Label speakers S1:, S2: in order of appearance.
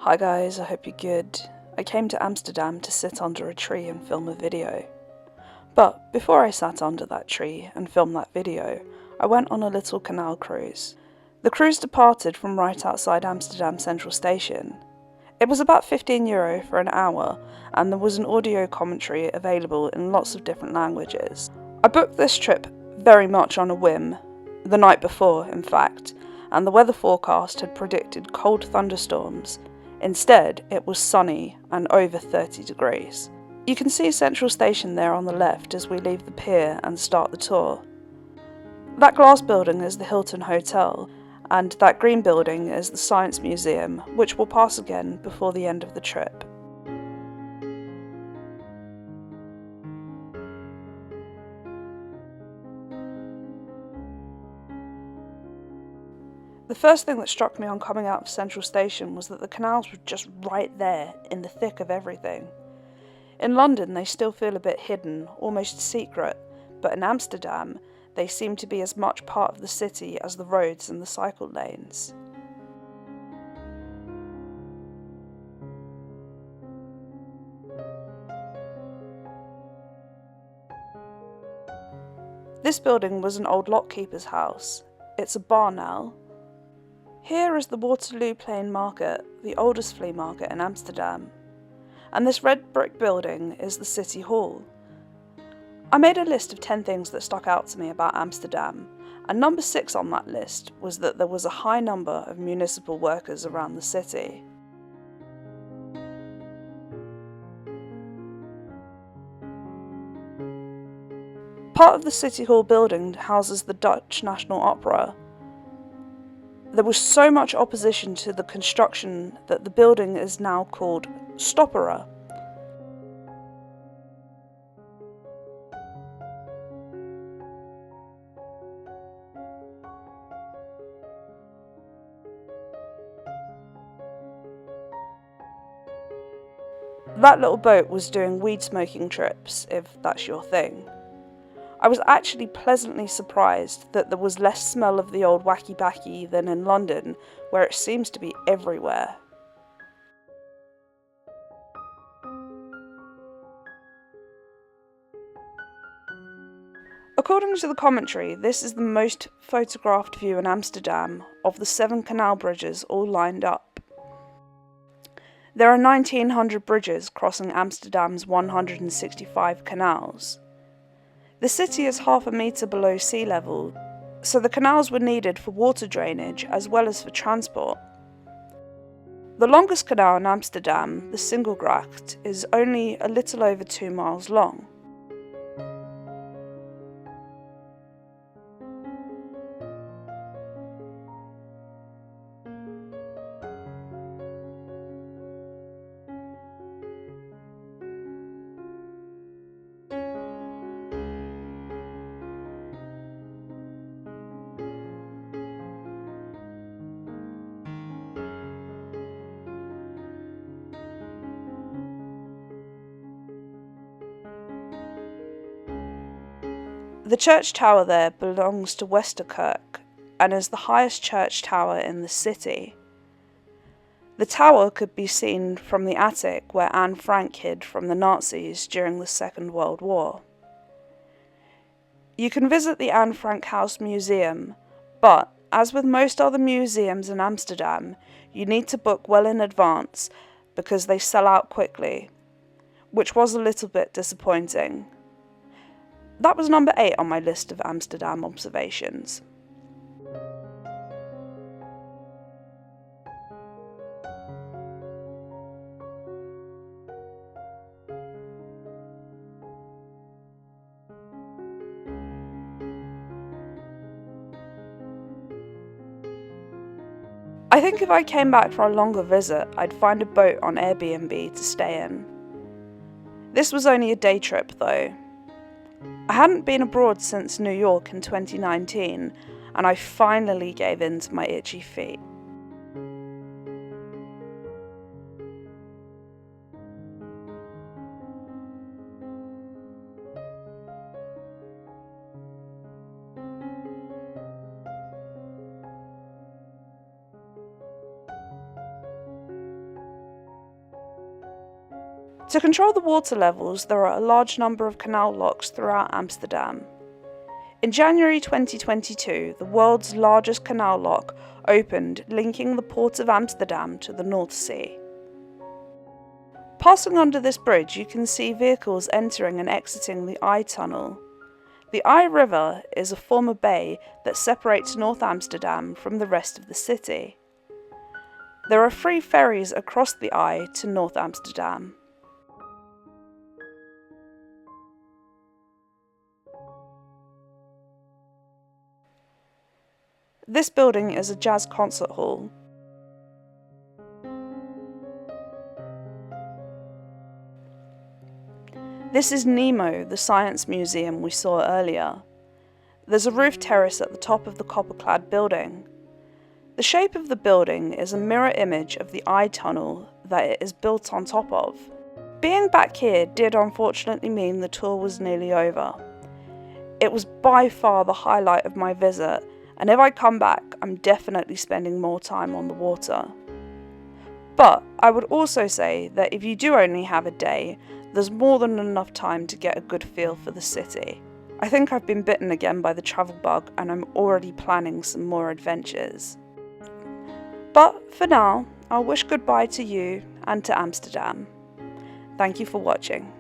S1: Hi guys, I hope you're good. I came to Amsterdam to sit under a tree and film a video. But before I sat under that tree and filmed that video, I went on a little canal cruise. The cruise departed from right outside Amsterdam Central Station. It was about €15 for an hour, and there was an audio commentary available in lots of different languages. I booked this trip very much on a whim, the night before in fact, and the weather forecast had predicted cold thunderstorms. Instead, it was sunny and over 30 degrees. You can see Central Station there on the left as we leave the pier and start the tour. That glass building is the Hilton Hotel, and that green building is the Science Museum, which we'll pass again before the end of the trip. The first thing that struck me on coming out of Central Station was that the canals were just right there, in the thick of everything. In London they still feel a bit hidden, almost secret, but in Amsterdam they seem to be as much part of the city as the roads and the cycle lanes. This building was an old lockkeeper's house. It's a bar now. Here is the Waterloo Plain Market, the oldest flea market in Amsterdam. And this red brick building is the City Hall. I made a list of 10 things that stuck out to me about Amsterdam, and number 6 on that list was that there was a high number of municipal workers around the city. Part of the City Hall building houses the Dutch National Opera. There was so much opposition to the construction that the building is now called Stoppera. That little boat was doing weed smoking trips, if that's your thing. I was actually pleasantly surprised that there was less smell of the old wacky-backy than in London, where it seems to be everywhere. According to the commentary, this is the most photographed view in Amsterdam of the 7 canal bridges all lined up. There are 1,900 bridges crossing Amsterdam's 165 canals. The city is half a metre below sea level, so the canals were needed for water drainage as well as for transport. The longest canal in Amsterdam, the Singelgracht, is only a little over 2 miles long. The church tower there belongs to Westerkerk and is the highest church tower in the city. The tower could be seen from the attic where Anne Frank hid from the Nazis during the Second World War. You can visit the Anne Frank House Museum, but as with most other museums in Amsterdam, you need to book well in advance because they sell out quickly, which was a little bit disappointing. That was number 8 on my list of Amsterdam observations. I think if I came back for a longer visit, I'd find a boat on Airbnb to stay in. This was only a day trip though. I hadn't been abroad since New York in 2019, and I finally gave in to my itchy feet. To control the water levels, there are a large number of canal locks throughout Amsterdam. In January 2022, the world's largest canal lock opened, linking the port of Amsterdam to the North Sea. Passing under this bridge, you can see vehicles entering and exiting the I Tunnel. The I River is a former bay that separates North Amsterdam from the rest of the city. There are free ferries across the I to North Amsterdam. This building is a jazz concert hall. This is Nemo, the science museum we saw earlier. There's a roof terrace at the top of the copper-clad building. The shape of the building is a mirror image of the I Tunnel that it is built on top of. Being back here did unfortunately mean the tour was nearly over. It was by far the highlight of my visit, and if I come back, I'm definitely spending more time on the water. But I would also say that if you do only have a day, there's more than enough time to get a good feel for the city. I think I've been bitten again by the travel bug and I'm already planning some more adventures. But for now, I'll wish goodbye to you and to Amsterdam. Thank you for watching.